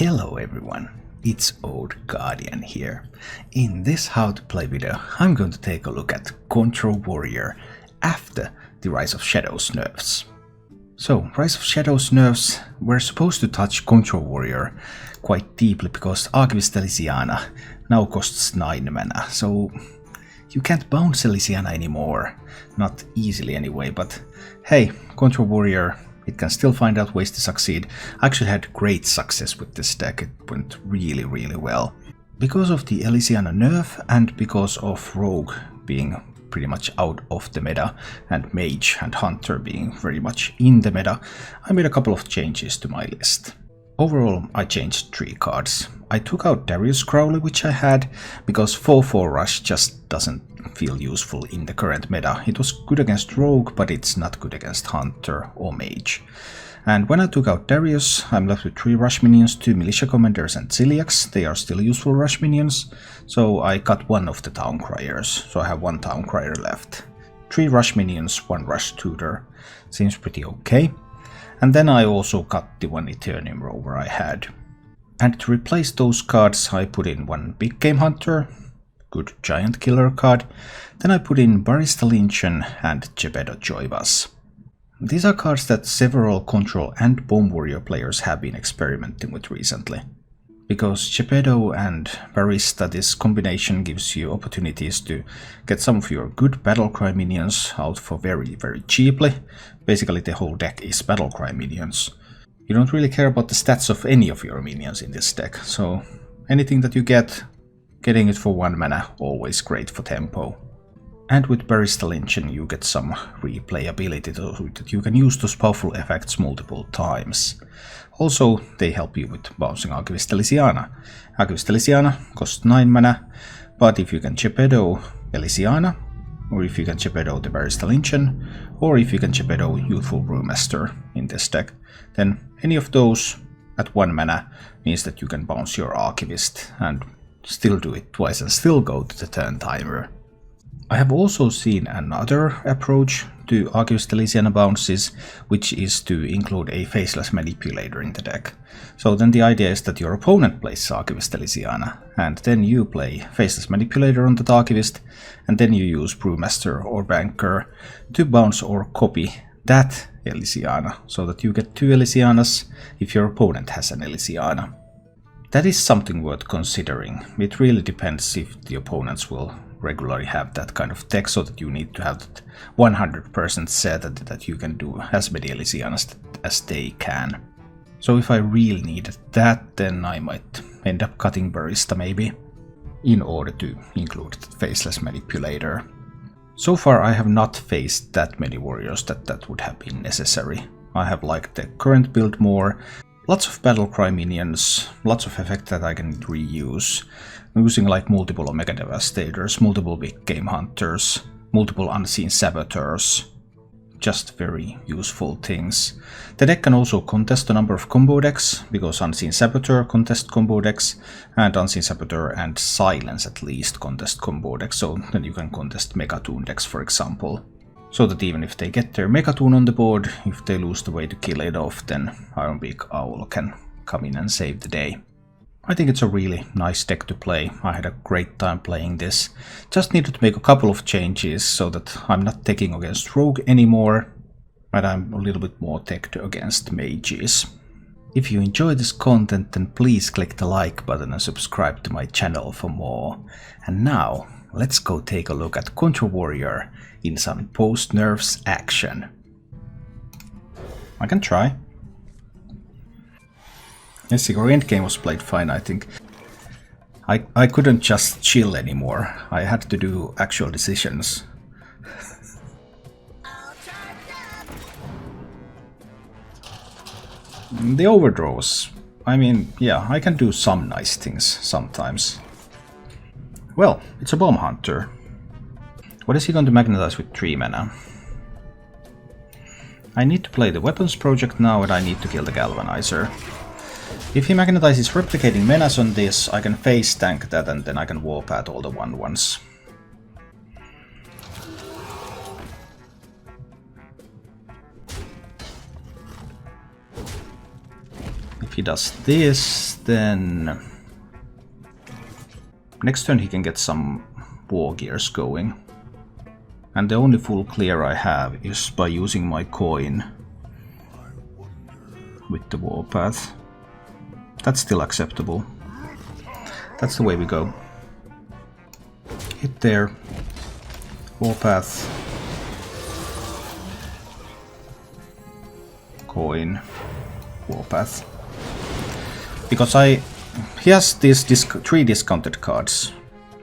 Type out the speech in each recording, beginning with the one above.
Hello everyone, it's Old Guardian here. In this how to play video, I'm going to take a look at Control Warrior after the Rise of Shadows nerfs. So, Rise of Shadows nerfs were supposed to touch Control Warrior quite deeply because Archivist Elysiana now costs 9 mana, so you can't bounce Elysiana anymore. Not easily anyway, but hey, Control Warrior, it can still find out ways to succeed. I actually had great success with this deck, it went really well. Because of the Elysiana nerf and because of Rogue being pretty much out of the meta and Mage and Hunter being very much in the meta, I made a couple of changes to my list. Overall, I changed 3 cards. I took out Darius Crowley, which I had, because 4/4 Rush just doesn't feel useful in the current meta. It was good against Rogue, but it's not good against Hunter or Mage. And when I took out Darius, I'm left with 3 Rush minions, 2 Militia Commanders and Celiacs. They are still useful Rush minions, so I cut one of the Town Criers, so I have 1 Town Crier left. 3 Rush minions, 1 Rush Tutor. Seems pretty okay. And then I also cut the 1 Eternium Rover I had. And to replace those cards, I put in 1 Big Game Hunter, good Giant Killer card. Then I put in Barista Lynchen and Jepetto Joybuzz. These are cards that several Control and Bomb Warrior players have been experimenting with recently. Because Jepetto and Barista, this combination gives you opportunities to get some of your good Battlecry minions out for very cheaply. Basically the whole deck is Battlecry minions. You don't really care about the stats of any of your minions in this deck, so anything that you get, getting it for 1 mana, always great for tempo. And with Barista Lynchen you get some replayability so that you can use those powerful effects multiple times. Also, they help you with bouncing Archivist Elysiana. Archivist Elysiana costs 9 mana, but if you can Jepetto Elysiana, or if you can Jepetto the Barista Lynchen, or if you can Jepetto Youthful Brewmaster in this deck, then any of those at 1 mana means that you can bounce your Archivist and still do it twice and still go to the turn timer. I have also seen another approach to Archivist Elysiana bounces, which is to include a Faceless Manipulator in the deck. So then the idea is that your opponent plays Archivist Elysiana, and then you play Faceless Manipulator on the Archivist, and then you use Brewmaster or Banker to bounce or copy that Elysiana, so that you get 2 Elysianas if your opponent has an Elysiana. That is something worth considering. It really depends if the opponents will regularly have that kind of deck, so that you need to have that 100% set that you can do as many Elysianas as they can. So if I really needed that, then I might end up cutting Barista maybe, in order to include the Faceless Manipulator. So far I have not faced that many warriors that would have been necessary. I have liked the current build more. Lots of Battlecry minions, lots of effects that I can reuse. I'm using like multiple Omega Devastators, multiple Big Game Hunters, multiple Unseen Saboteurs. Just very useful things. The deck can also contest a number of combo decks, because Unseen Saboteur contest combo decks, and Unseen Saboteur and Silence at least contest combo decks, so then you can contest Megatoon decks for example. So that even if they get their Megatoon on the board, if they lose the way to kill it off, then Ironbeak Owl can come in and save the day. I think it's a really nice deck to play. I had a great time playing this. Just needed to make a couple of changes so that I'm not teching against Rogue anymore, but I'm a little bit more teched against Mages. If you enjoy this content, then please click the like button and subscribe to my channel for more. And now, let's go take a look at Control Warrior in some post-nerfs action. I can try. Yes, your endgame was played fine, I think. I couldn't just chill anymore. I had to do actual decisions. The overdraws. I mean, yeah, I can do some nice things sometimes. Well, it's a Bomb Hunter. What is he going to magnetize with 3 mana? I need to play the Weapons Project now, and I need to kill the Galvanizer. If he magnetizes Replicating Menace on this, I can face tank that and then I can warpath all the 1/1s. If he does this, then next turn he can get some war gears going. And the only full clear I have is by using my coin with the warpath. That's still acceptable. That's the way we go. Hit there. Warpath. Coin. Warpath. Because he has these 3 discounted cards.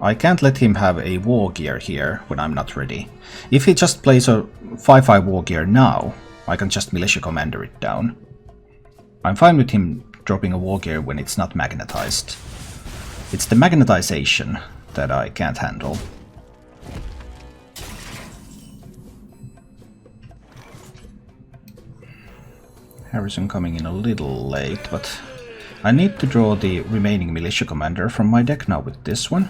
I can't let him have a war gear here when I'm not ready. If he just plays a 5/5 war gear now, I can just militia commander it down. I'm fine with him dropping a war gear when it's not magnetized. It's the magnetization that I can't handle. Harrison coming in a little late, but I need to draw the remaining militia commander from my deck now with this one.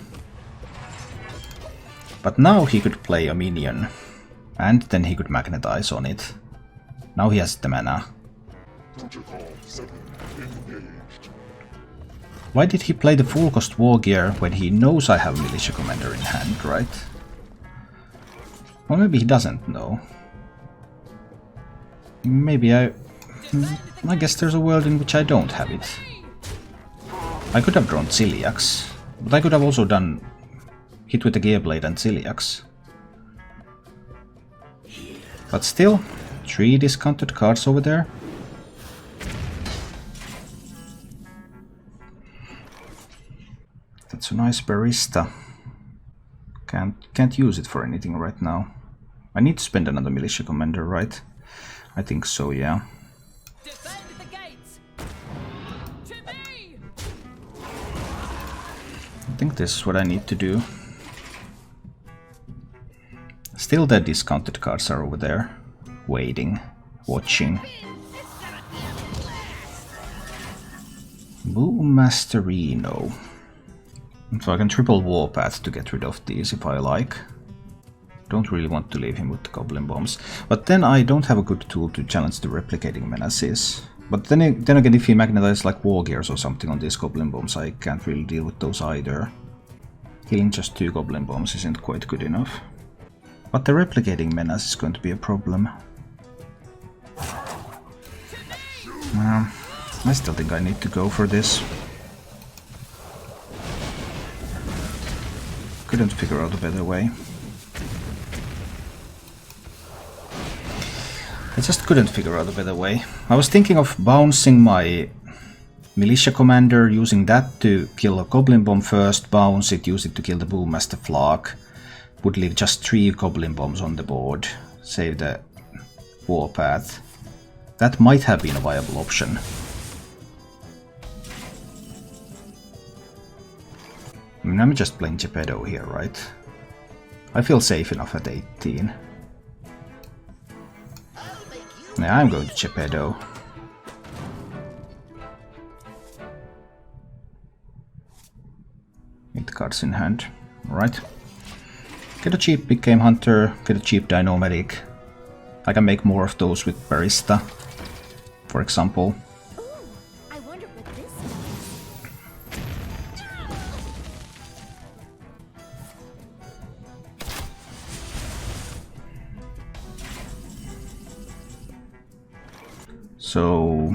But now he could play a minion, and then he could magnetize on it. Now he has the mana. Why did he play the full cost war gear when he knows I have militia commander in hand, right? Or maybe he doesn't know. Maybe I guess there's a world in which I don't have it. I could have drawn Celiax, but I could have also done hit with the Gearblade and Celiax. But still, 3 discounted cards over there. That's a nice Barista. Can't use it for anything right now. I need to spend another militia commander, right? I think so, yeah. I think this is what I need to do. Still the discounted cards are over there, waiting, watching. Boommasterino. So I can triple warpath to get rid of these if I like. Don't really want to leave him with the Goblin Bombs. But then I don't have a good tool to challenge the replicating menaces. But then again, if he magnetizes like War Gears or something on these Goblin Bombs, I can't really deal with those either. Killing just 2 Goblin Bombs isn't quite good enough. But the replicating menace is going to be a problem. I still think I need to go for this. Couldn't figure out a better way. I just couldn't figure out a better way. I was thinking of bouncing my militia commander, using that to kill a Goblin Bomb first, bounce it, use it to kill the Boommaster Flock. Would leave just 3 Goblin Bombs on the board, save the warpath. That might have been a viable option. I mean, I'm just playing Jepetto here, right? I feel safe enough at 18. Yeah, I'm going to Jepetto. Get the cards in hand. Alright. Get a cheap big game hunter, get a cheap Dino-Medic. I can make more of those with Barista, for example. I wonder what this is. So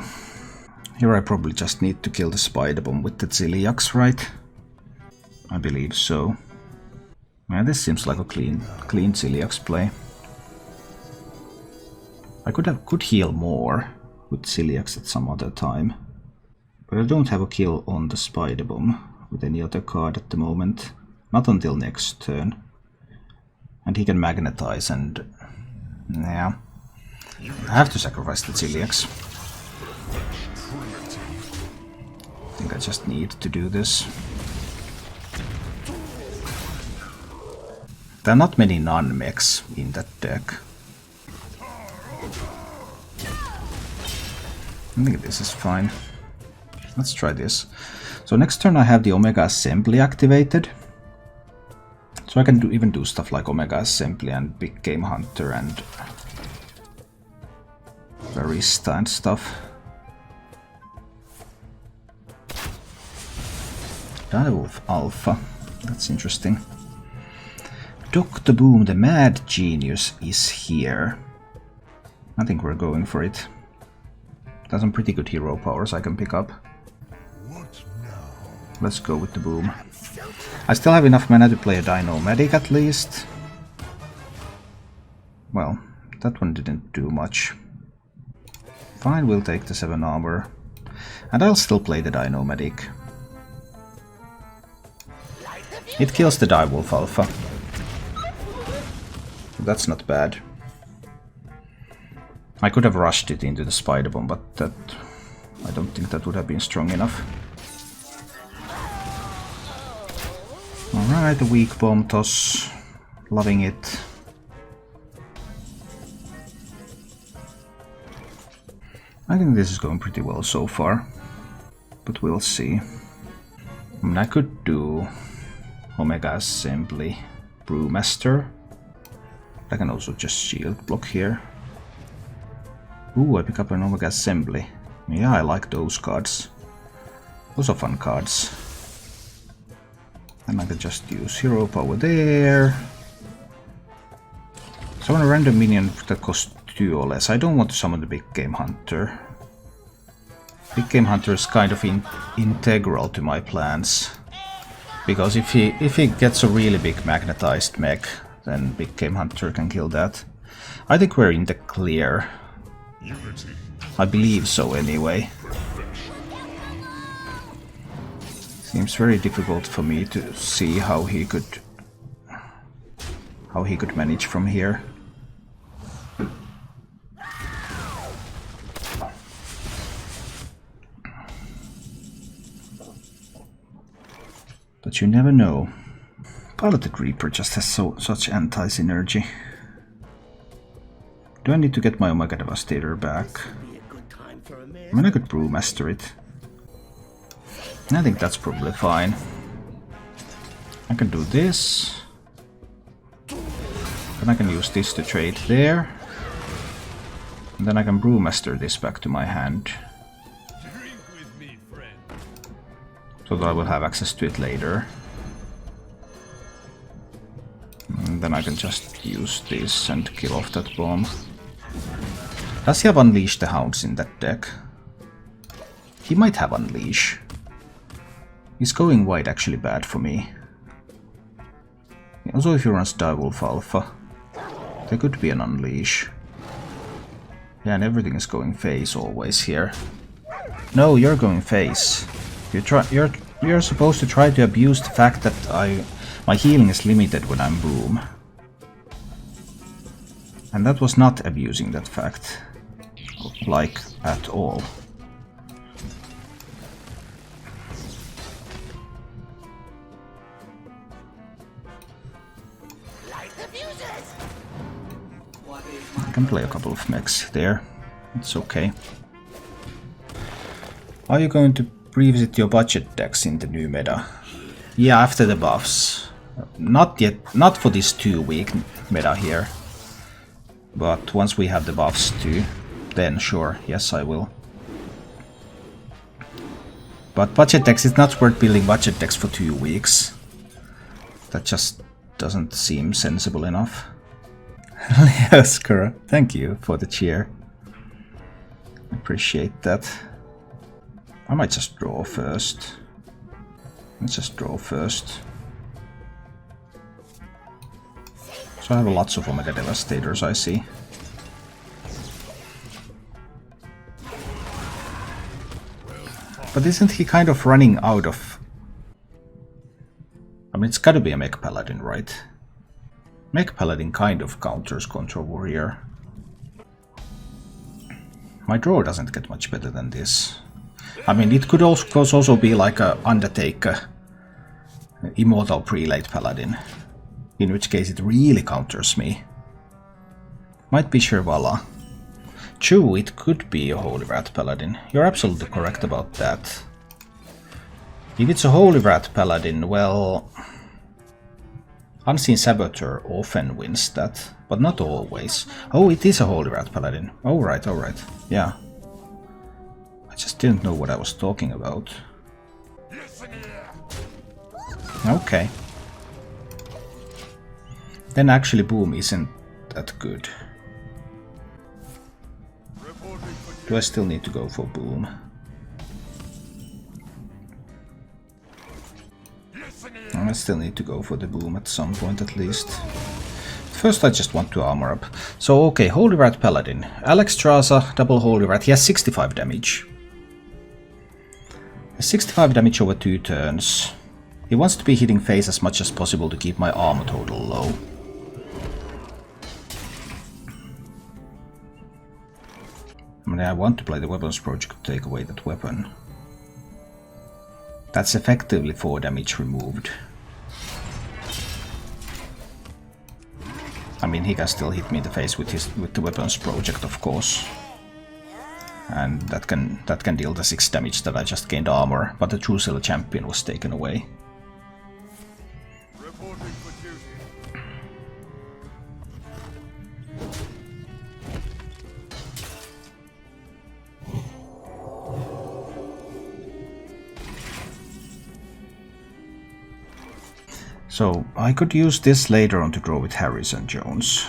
here I probably just need to kill the Spider Bomb with the Celiax, right? I believe so. Yeah, this seems like a clean Celiax play. I could heal more with Celiax at some other time, but I don't have a kill on the Spider Bomb with any other card at the moment. Not until next turn. And he can magnetize and... yeah. I have to sacrifice the Celiax. I think I just need to do this. There are not many non-mechs in that deck. I think this is fine. Let's try this. So next turn I have the Omega Assembly activated. So I can even do stuff like Omega Assembly and Big Game Hunter and Barista and stuff. Direwolf Alpha. That's interesting. Dr. Boom, the mad genius, is here. I think we're going for it. There's some pretty good hero powers I can pick up. Let's go with the Boom. I still have enough mana to play a Dino Medic at least. Well, that one didn't do much. Fine, we'll take the 7 armor. And I'll still play the Dino Medic. It kills the Direwolf Alpha. That's not bad. I could have rushed it into the Spider Bomb, but that... I don't think that would have been strong enough. Alright, a weak bomb toss. Loving it. I think this is going pretty well so far. But we'll see. I mean, I could do Omega Assembly, Brewmaster. I can also just shield block here. Ooh, I pick up an Omega Assembly. Yeah, I like those cards. Those are fun cards. And I can just use hero power there. Summon a random minion that costs 2 or less. I don't want to summon the Big Game Hunter. Big Game Hunter is kind of integral to my plans. Because if he gets a really big magnetized mech, then Big Game Hunter can kill that. I think we're in the clear. I believe so anyway. Seems very difficult for me to see how he could manage from here. But you never know. Paladin Reaper just has such anti-synergy. Do I need to get my Omega Devastator back? I mean, I could Brewmaster it. I think that's probably fine. I can do this. Then I can use this to trade there. And then I can Brewmaster this back to my hand. So that I will have access to it later. And then I can just use this and kill off that bomb. Does he have Unleash the Hounds in that deck? He might have Unleash. Is going wide actually bad for me? Also, if he runs Direwolf Alpha, there could be an Unleash. Yeah, and everything is going face always here. No, you're going face. You're supposed to try to abuse the fact that my healing is limited when I'm Boom. And that was not abusing that fact. Like, at all. I can play a couple of mechs there. It's okay. Are you going to revisit your budget decks in the new meta? Yeah, after the buffs. Not yet, not for this 2-week meta here. But once we have the buffs too, then sure, yes I will. But budget decks, it's not worth building budget decks for 2 weeks. That just doesn't seem sensible enough. Leoskura, thank you for the cheer. Appreciate that. I might just draw first. Let's just draw first. So I have lots of Omega Devastators, I see. But isn't he kind of running out of... I mean, it's gotta be a Mech Paladin, right? Mech Paladin kind of counters Control Warrior. My draw doesn't get much better than this. I mean, it could also be like a Undertaker, Immortal Prelate Paladin. In which case it really counters me. Might be Shirvala. True, it could be a Holy Wrath Paladin. You're absolutely correct about that. If it's a Holy Wrath Paladin, well... Unseen Saboteur often wins that, but not always. Oh, it is a Holy Wrath Paladin. Alright, alright. Yeah. I just didn't know what I was talking about. Okay. Then actually boom isn't that good. Do I still need to go for boom? I still need to go for the boom at some point at least. First I just want to armor up. So okay, Holy Rat Paladin. Alexstrasza, double Holy Rat, he has 65 damage. 65 damage over 2 turns. He wants to be hitting face as much as possible to keep my armor total low. I mean, I want to play the Weapons Project to take away that weapon. That's effectively 4 damage removed. I mean, he can still hit me in the face with the Weapons Project, of course. And that can deal the 6 damage that I just gained armor, but the Drusilla Champion was taken away. So I could use this later on to draw with Harrison Jones.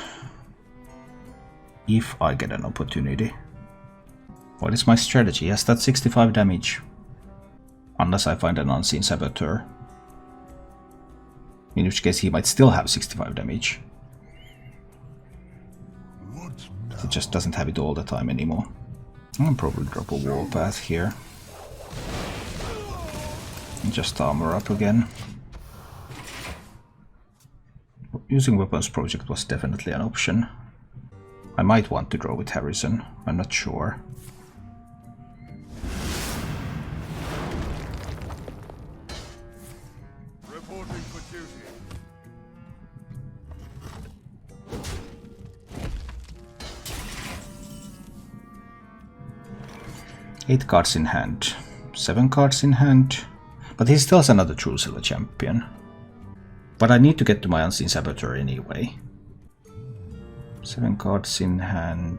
If I get an opportunity. What is my strategy? Yes, that's 65 damage. Unless I find an Unseen Saboteur. In which case he might still have 65 damage. He just doesn't have it all the time anymore. I'll probably drop a Warpath here. And just armor up again. Using Weapons Project was definitely an option. I might want to draw with Harrison, I'm not sure. Reporting for duty. 8 cards in hand, 7 cards in hand, but he still has another Drusilla Champion. But I need to get to my Unseen Saboteur anyway. 7 cards in hand,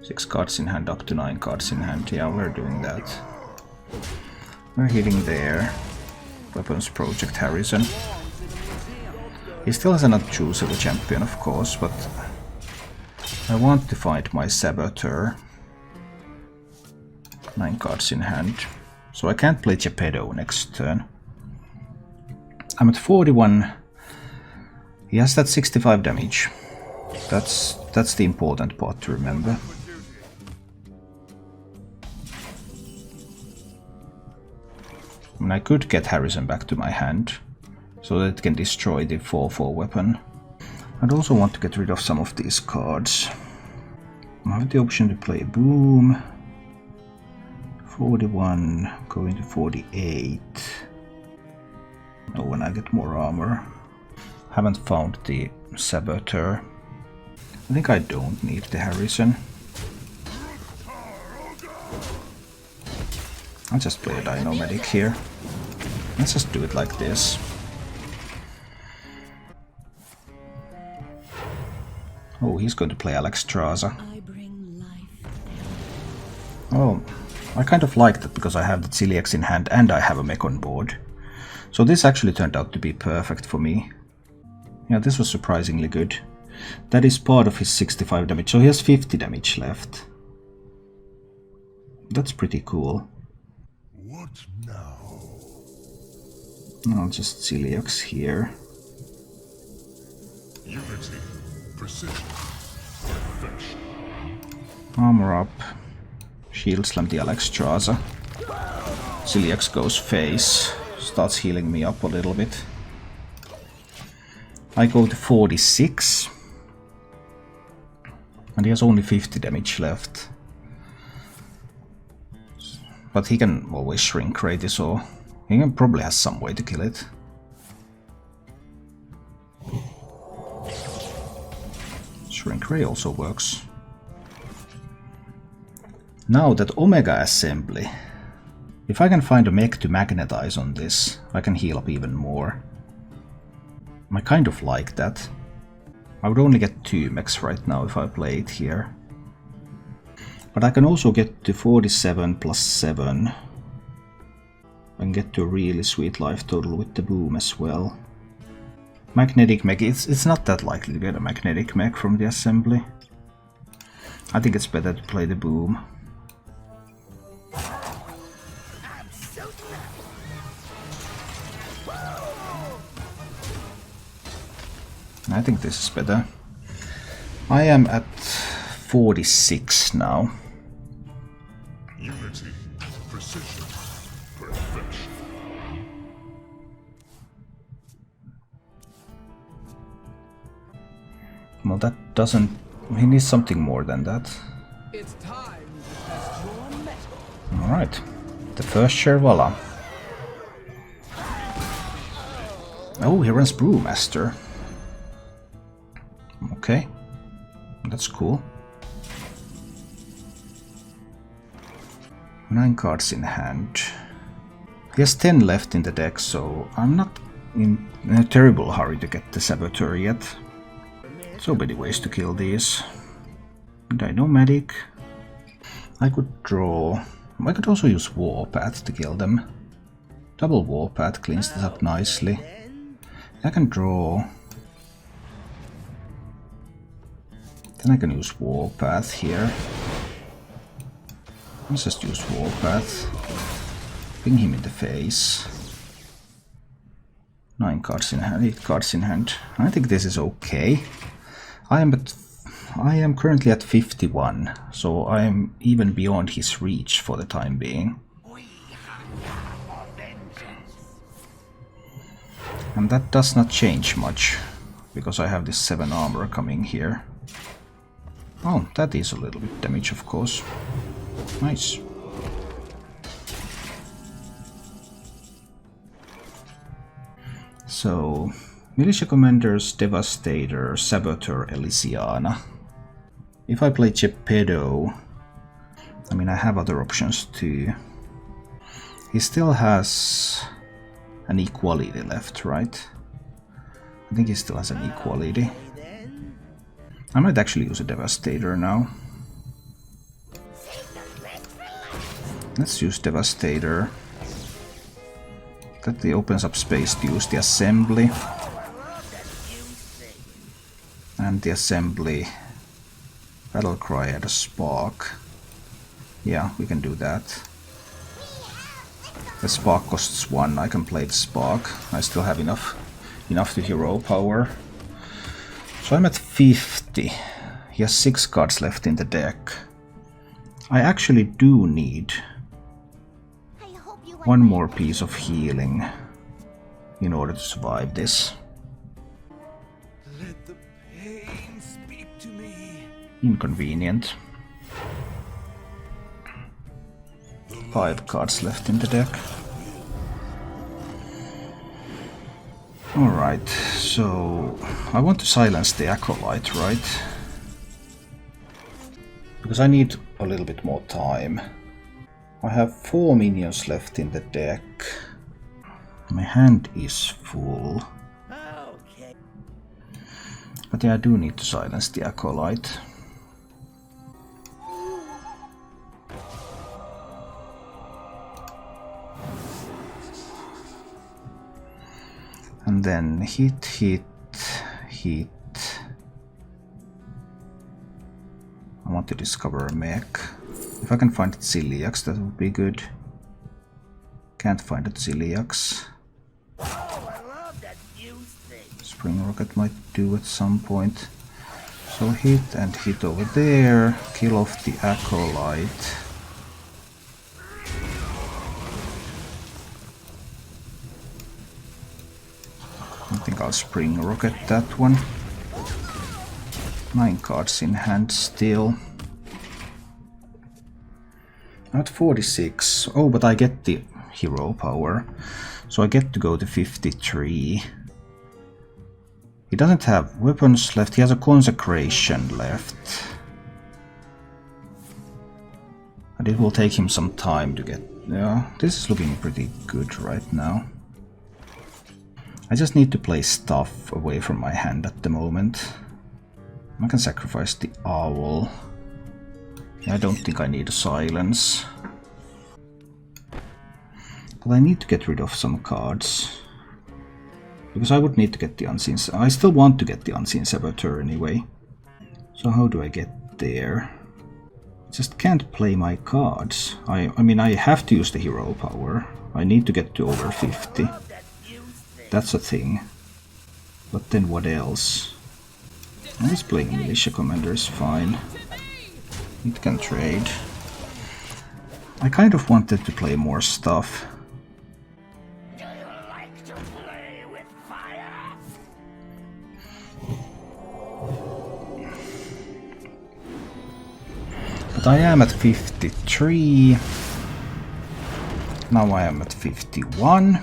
6 cards in hand, up to 9 cards in hand. Yeah, we're doing that. We're hitting there. Weapons Project Harrison. He still has another Drusilla Champion, of course, but I want to find my Saboteur. 9 cards in hand. So I can't play Jepetto next turn. I'm at 41. He has that 65 damage. That's the important part to remember. I mean, I could get Harrison back to my hand, so that it can destroy the 4/4 weapon. I'd also want to get rid of some of these cards. I have the option to play Boom. 41, going to 48. Oh, when I get more armor. Haven't found the Saboteur. I think I don't need the Harrison. I'll just play a Dino Medic here. Let's just do it like this. Oh, he's going to play Alexstrasza. Oh, I kind of like that because I have the Ciliax in hand and I have a mech on board. So this actually turned out to be perfect for me. Yeah, this was surprisingly good. That is part of his 65 damage, so he has 50 damage left. That's pretty cool. What now? I'll just Ciliax here. Unity, precision, perfection. Armor up. Shield Slam the Alexstrasza. Ciliax goes face. Starts healing me up a little bit. I go to 46. And he has only 50 damage left. But he can always shrink ray this, or he can probably has some way to kill it. Shrink ray also works. Now that Omega Assembly. If I can find a mech to magnetize on this, I can heal up even more. I kind of like that. I would only get 2 mechs right now if I play it here. But I can also get to 47 plus 7. I can get to a really sweet life total with the boom as well. Magnetic mech, it's not that likely to get a magnetic mech from the assembly. I think it's better to play the boom. I think this is better. I am at 46 now. Unity, precision, perfection. Well, that doesn't... he needs something more than that. It's time to test your metal. Alright, the first Shervala. Oh, he runs Brewmaster. Okay, that's cool. 9 cards in hand. He has 10 left in the deck, so I'm not in a terrible hurry to get the Saboteur yet. So many ways to kill these. Dinomatic. I could draw... I could also use Warpath to kill them. Double Warpath cleans this up nicely. I can draw... Then I can use Warpath here. Let's just use Warpath. Ping him in the face. 9 cards in hand, 8 cards in hand. I think this is okay. I am currently at 51, so I am even beyond his reach for the time being. And that does not change much, because I have this 7 armor coming here. Oh, that is a little bit damage, of course. Nice. So, Militia Commanders, Devastator, Saboteur, Elysiana. If I play Jepetto, I mean, I have other options too. He still has an equality left, right? I think he still has an equality. I might actually use a Devastator now. Let's use Devastator. That opens up space to use the Assembly. And the Assembly. Battlecry at a Spark. Yeah, we can do that. The Spark costs 1, I can play the Spark. I still have enough to hero power. So I'm at 50. He has 6 cards left in the deck. I actually do need 1 more piece of healing in order to survive this. Let the pain speak to me. Inconvenient. 5 cards left in the deck. Alright, so I want to silence the Acolyte, right? Because I need a little bit more time. I have 4 minions left in the deck. My hand is full. Okay. But yeah, I do need to silence the Acolyte. And then hit, hit, hit. I want to discover a mech. If I can find Ziliax, that would be good. Can't find a Ziliax. Spring Rocket might do at some point. So hit and hit over there. Kill off the Acolyte. I think I'll Spring Rocket that one. 9 cards in hand still. I'm at 46. Oh, but I get the hero power. So I get to go to 53. He doesn't have weapons left. He has a Consecration left. And it will take him some time to get... Yeah, this is looking pretty good right now. I just need to play stuff away from my hand at the moment. I can sacrifice the Owl. I don't think I need a silence. But I need to get rid of some cards. Because I would need to get the Unseen... I still want to get the Unseen Saboteur anyway. So how do I get there? I just can't play my cards. I mean, I have to use the hero power. I need to get to over 50. That's a thing. But then what else? I was playing Militia Commanders fine. It can trade. I kind of wanted to play more stuff. But I am at 53. Now I am at 51.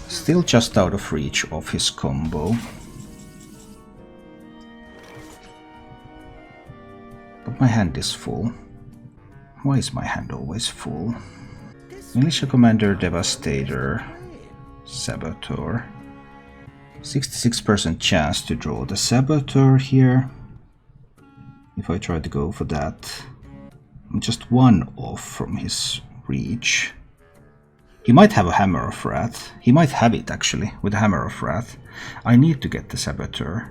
Still just out of reach of his combo. But my hand is full. Why is my hand always full? Militia Commander, Devastator, Saboteur. 66% chance to draw the Saboteur here. If I try to go for that, I'm just one off from his reach. He might have a Hammer of Wrath. He might have it actually, with a Hammer of Wrath. I need to get the Saboteur.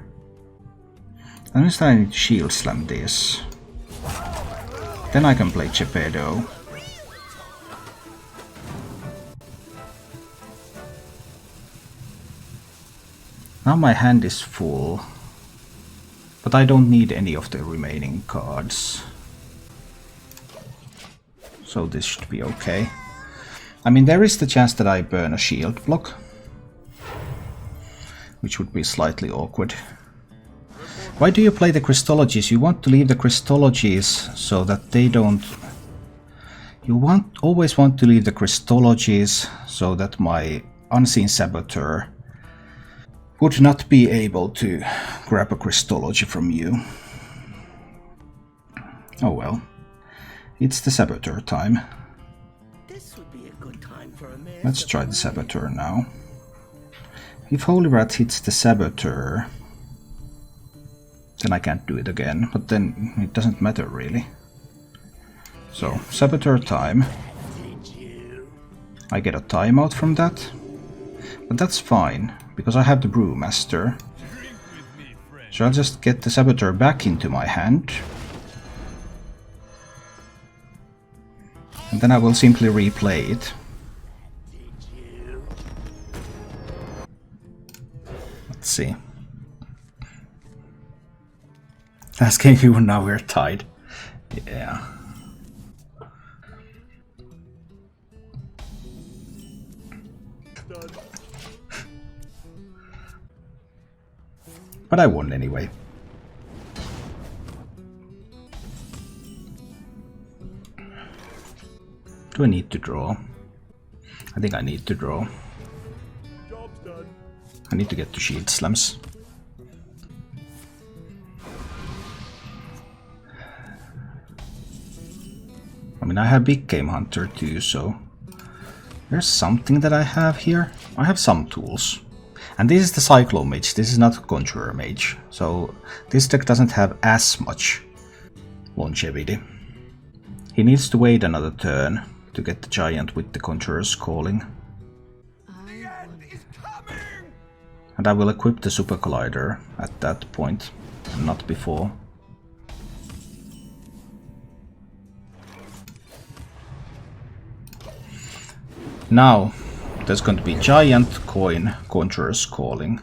And instead I need to Shield Slam this. Then I can play Jepetto. Now my hand is full. But I don't need any of the remaining cards. So this should be okay. I mean, there is the chance that I burn a shield block, which would be slightly awkward. Why do you play the Crystologies? You want to leave the Crystologies so that they don't... You always want to leave the Crystologies so that my Unseen Saboteur would not be able to grab a Crystology from you. Oh well. It's the Saboteur time. This would be a good time for a man. Let's try the Saboteur now. If Holy Rat hits the Saboteur, then I can't do it again, but then it doesn't matter really. So, Saboteur time. I get a timeout from that, but that's fine, because I have the Brewmaster. So I'll just get the Saboteur back into my hand. And then I will simply replay it. Let's see. Last game you now we're tied. Yeah. But I won anyway. Do I need to draw? I think I need to draw. Job's done. I need to get to Shield Slams. I mean, I have Big Game Hunter too, so there's something that I have here. I have some tools. And this is the Cyclone Mage, this is not Conjurer Mage, so this deck doesn't have as much longevity. He needs to wait another turn to get the Giant with the Conjurer's Calling. And I will equip the Super Collider at that point, and not before. Now, there's going to be Giant, Coin, Conjurer's Calling.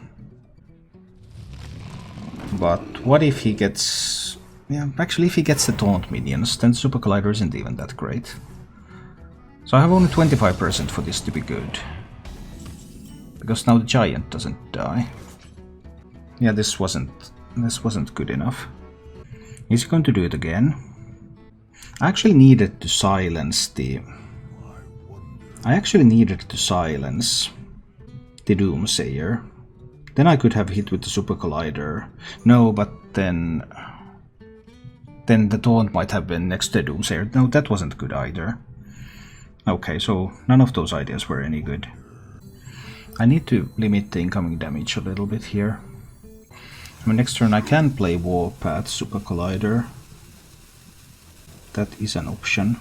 But what if he gets... Yeah, actually if he gets the Taunt minions, then Super Collider isn't even that great. So I have only 25% for this to be good. Because now the Giant doesn't die. Yeah, this wasn't good enough. Is he going to do it again? I actually needed to silence the... I actually needed to silence the Doomsayer. Then I could have hit with the Super Collider. No, but then the Taunt might have been next to the Doomsayer. No, that wasn't good either. Okay, so none of those ideas were any good. I need to limit the incoming damage a little bit here. I mean, next turn I can play Warpath Super Collider. That is an option.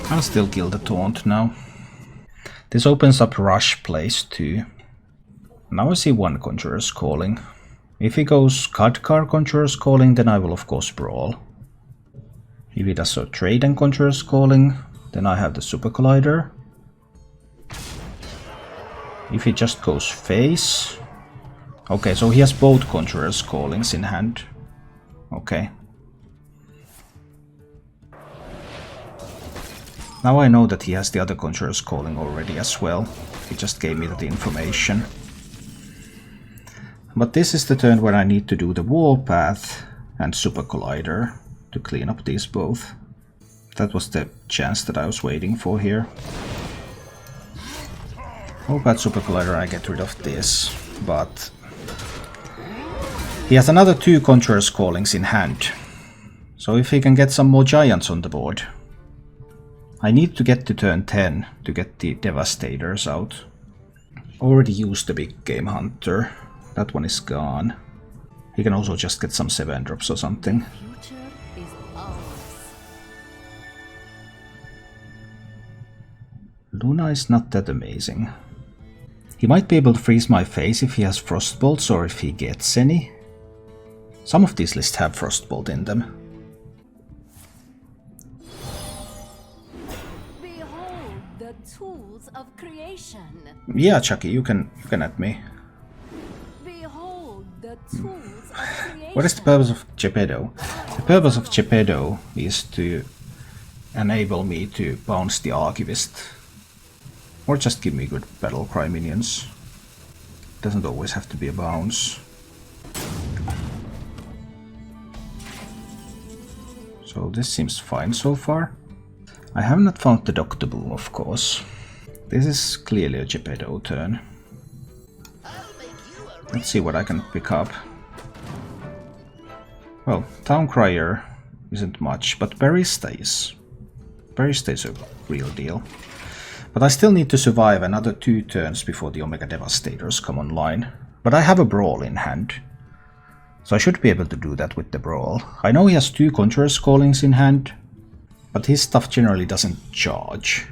I'll still kill the taunt now. This opens up rush plays too. Now I see one Conjurer's Calling. If he goes Khadgar Conjurer's Calling, then I will of course brawl. If he does a trade and Conjurer's Calling, then I have the Super Collider. If he just goes face... Okay, so he has both Conjurer's Callings in hand. Okay. Now I know that he has the other Conjurer's Calling already as well. He just gave me the information. But this is the turn where I need to do the Warpath and Super Collider to clean up these both. That was the chance that I was waiting for here. Warpath, Super Collider, I get rid of this, but he has another 2 Conjurer's Callings in hand. So if he can get some more giants on the board. I need to get to turn 10 to get the Devastators out. Already used the Big Game Hunter. That one is gone. He can also just get some 7-drops or something. Future is ours. Luna is not that amazing. He might be able to freeze my face if he has Frostbolts or if he gets any. Some of these lists have Frostbolt in them. Behold the tools of creation. Yeah, Chucky, you can at me. Behold the tools of creation. What is the purpose of Jepetto? The purpose of Jepetto is to enable me to bounce the Archivist. Or just give me good battle cry minions. Doesn't always have to be a bounce. So this seems fine so far. I have not found the Doctor Boom, of course. This is clearly a Jepetto turn. Let's see what I can pick up. Well, Town Crier isn't much, but Barista is. Barista is a real deal. But I still need to survive another 2 turns before the Omega Devastators come online. But I have a Brawl in hand. So I should be able to do that with the Brawl. I know he has 2 Conjurer's Callings in hand, but his stuff generally doesn't charge.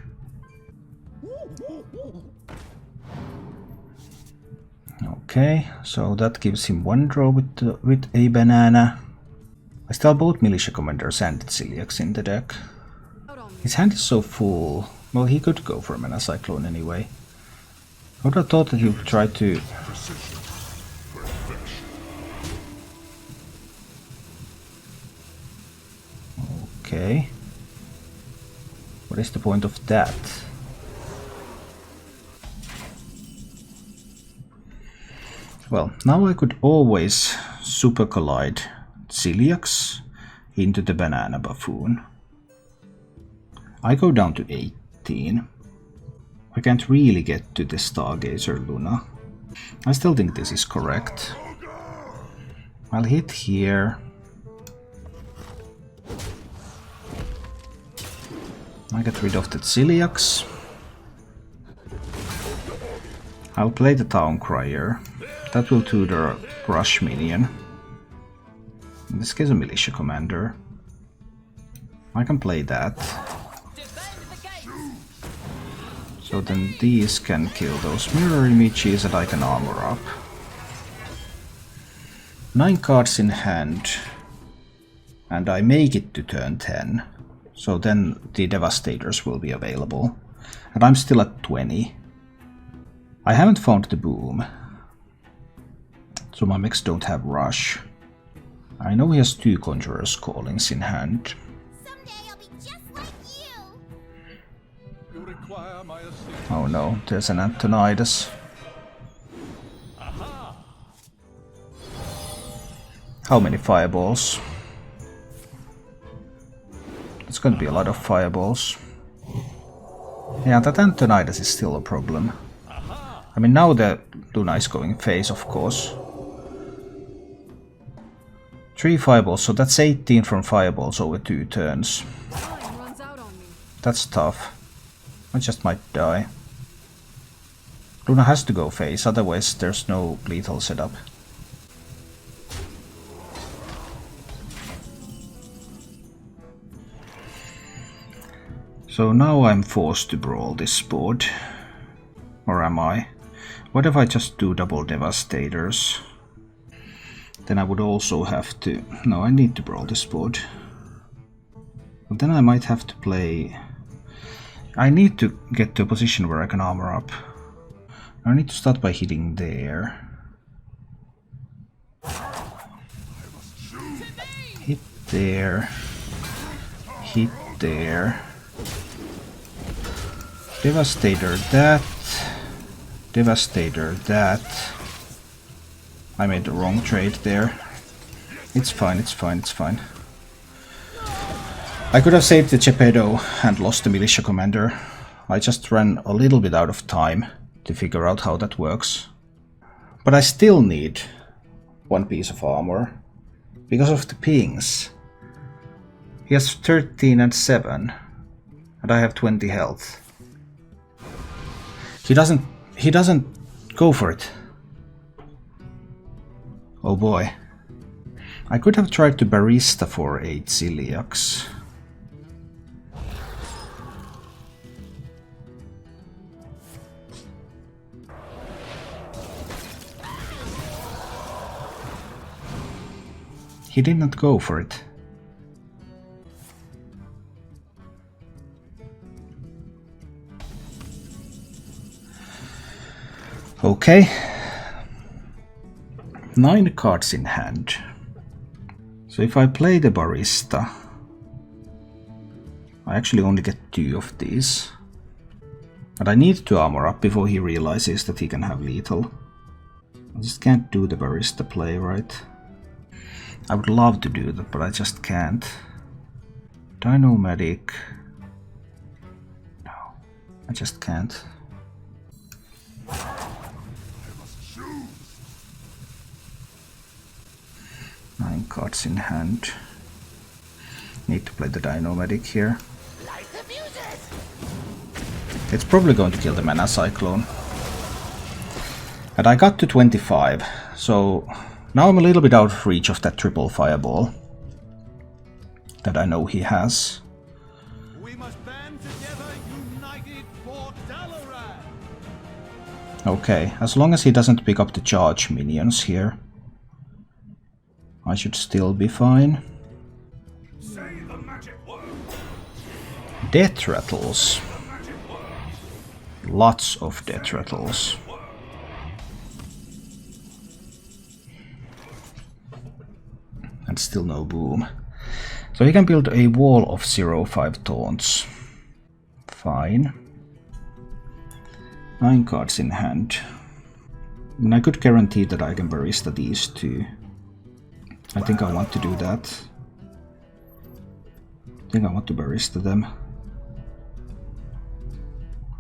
Okay, so that gives him 1 draw with a banana. I still have both Militia Commanders and Celiacs in the deck. His hand is so full. Well, he could go for a Mana Cyclone anyway. I would have thought that he would try to... Okay. What is the point of that? Well, now I could always Super Collide Celiacs into the Banana Buffoon. I go down to 18. I can't really get to the Stargazer Luna. I still think this is correct. I'll hit here. I get rid of the Celiacs. I'll play the Town Crier. That will tutor Rush Minion. In this case a Militia Commander. I can play that. So then these can kill those mirror images and I can armor up. 9 cards in hand. And I make it to turn 10. So then the Devastators will be available. And I'm still at 20. I haven't found the Boom. So my mechs don't have Rush. I know he has 2 Conjurer's Callings in hand. Someday I'll be just like you. You require my assistance. Oh no, there's an Antonidas. How many fireballs? It's going to be a lot of fireballs. Yeah, that Antonidas is still a problem. I mean, now the Luna is going phase, of course. 3 fireballs, so that's 18 from fireballs over 2 turns. Time runs out on me. That's tough. I just might die. Luna has to go phase, otherwise there's no lethal setup. So now I'm forced to brawl this board. Or am I? What if I just do double Devastators? Then I would also have to... No, I need to brawl this board. But then I might have to play... I need to get to a position where I can armor up. I need to start by hitting there. Hit there. Hit there. Devastator that. Devastator that. I made the wrong trade there. It's fine, it's fine, it's fine. I could have saved the Jepetto and lost the militia commander. I just ran a little bit out of time to figure out how that works. But I still need one piece of armor because of the pings. He has 13 and 7 and I have 20 health. He doesn't go for it. Oh boy. I could have tried to Barista for 8 Celiacs. He did not go for it. Okay. 9 cards in hand. So if I play the Barista, I actually only get 2 of these. But I need to armor up before he realizes that he can have lethal. I just can't do the Barista play, right? I would love to do that, but I just can't. Dino-Medic. No, I just can't. Nine cards in hand. Need to play the Dino-Medic here. It's probably going to kill the Mana Cyclone. And I got to 25, so now I'm a little bit out of reach of that triple fireball that I know he has. We must band together, united for Dalaran. Okay, as long as he doesn't pick up the charge minions here, I should still be fine. Say the magic word. Death rattles. Lots of death rattles. And still no boom. So he can build a wall of 0-5 taunts. Fine. 9 cards in hand. And I could guarantee that I can Barista these 2. I think I want to do that. I think I want to Barista them.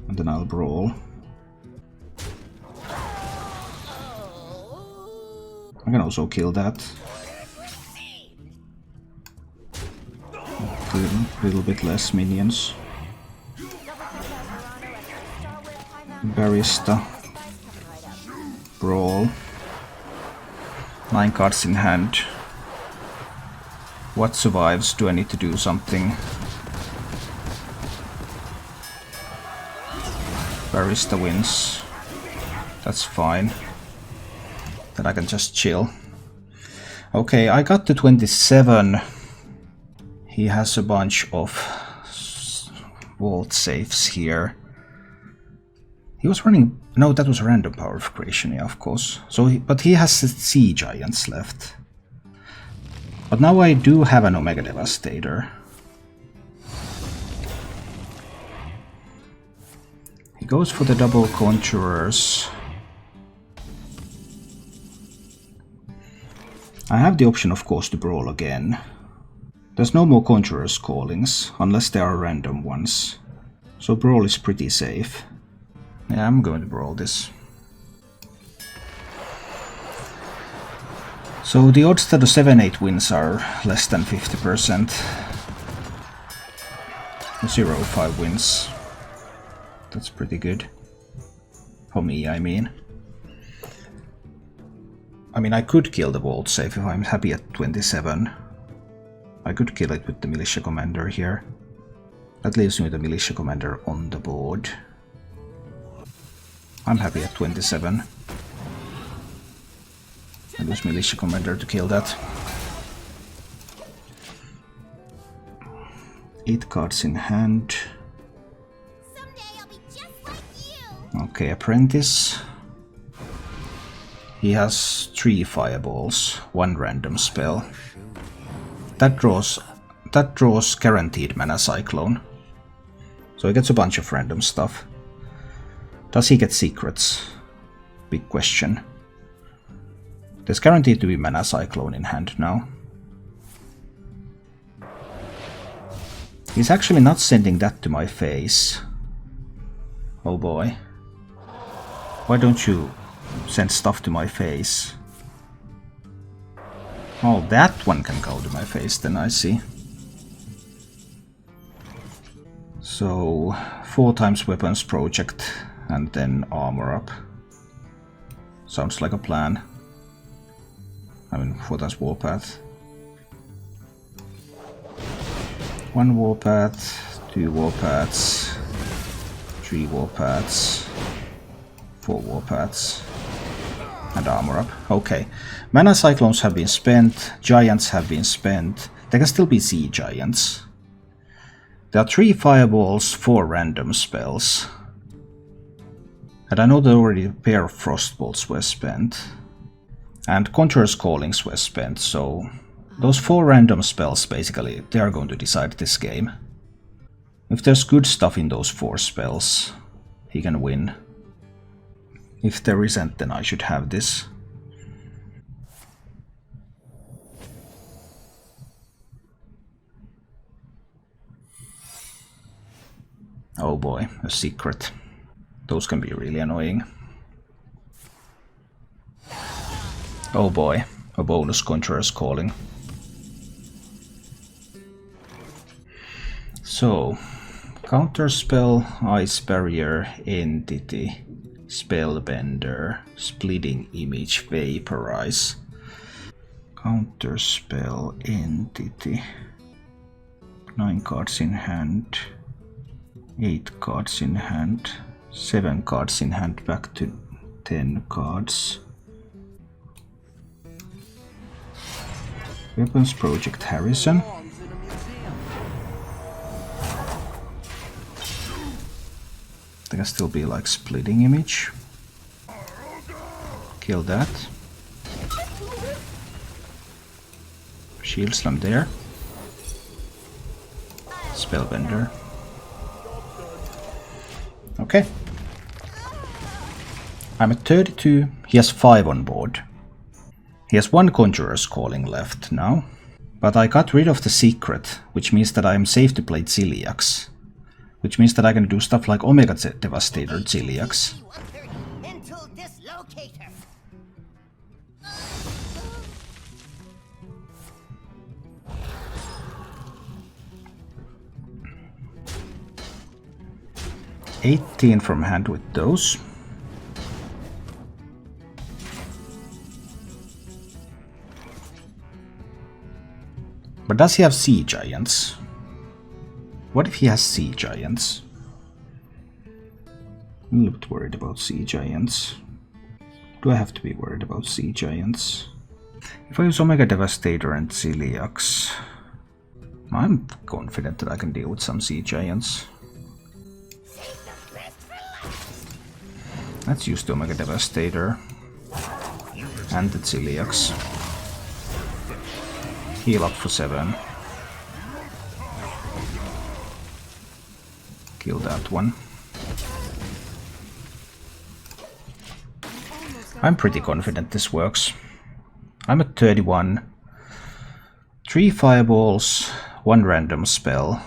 And then I'll brawl. I can also kill that. A little bit less minions. Barista. Brawl. 9 cards in hand. What survives? Do I need to do something? Barista wins. That's fine. Then I can just chill. Okay, I got to 27. He has a bunch of vault safes here. He was running... No, that was random power of creation, yeah, of course. So, but he has sea giants left. But now I do have an Omega Devastator. He goes for the double Conjurers. I have the option, of course, to brawl again. There's no more Conjurers callings, unless there are random ones. So brawl is pretty safe. Yeah, I'm going to brawl this. So the odds that the 7-8 wins are less than 50%. 0-5 wins. That's pretty good. For me, I mean. I could kill the vault safe if I'm happy at 27. I could kill it with the militia commander here. That leaves me with a militia commander on the board. I'm happy at 27. I use militia commander to kill that. 8 cards in hand. Someday I'll be just like you. Okay, apprentice. He has 3 fireballs, 1 random spell. That draws guaranteed mana cyclone. So he gets a bunch of random stuff. Does he get secrets? Big question. There's guaranteed to be mana cyclone in hand now. He's actually not sending that to my face. Oh boy. Why don't you send stuff to my face? Oh, that one can go to my face then, I see. So 4 times weapons project and then armor up. Sounds like a plan. I mean, 4 times warpath. 1 warpath, 2 warpaths, 3 warpaths, 4 warpaths, and armor up. Okay. Mana cyclones have been spent, giants have been spent. There can still be sea giants. There are 3 fireballs, 4 random spells. And I know that already a pair of frostbolts were spent. And Conjurer's Callings were spent, so those 4 random spells, basically, they are going to decide this game. If there's good stuff in those 4 spells, he can win. If there isn't, then I should have this. Oh boy, a secret. Those can be really annoying. Oh boy, a bonus Conjurer's Calling. So, counterspell, ice barrier, entity, spellbender, splitting image, vaporize. Counterspell, entity. 9 cards in hand. 8 cards in hand. 7 cards in hand, back to 10 cards. Weapons Project Harrison. There can still be like splitting image. Kill that. Shield Slam there. Spellbender. Okay. I'm at 32. He has 5 on board. He has 1 Conjurer's Calling left now. But I got rid of the secret, which means that I am safe to play Ziliax. Which means that I can do stuff like Omega Devastator Ziliax. 18 from hand with those. But does he have sea giants? What if he has sea giants? I'm a little bit worried about sea giants. Do I have to be worried about sea giants? If I use Omega Devastator and Ziliax, I'm confident that I can deal with some sea giants. Let's use the Omega Devastator and the Ziliax. Heal up for 7. Kill that one. I'm pretty confident this works. I'm at 31. 3 fireballs, 1 random spell,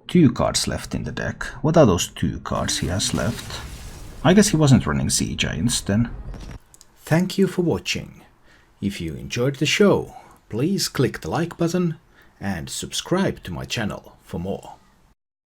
2 cards left in the deck. What are those 2 cards he has left? I guess he wasn't running Sea Giants then. Thank you for watching. If you enjoyed the show, please click the like button and subscribe to my channel for more.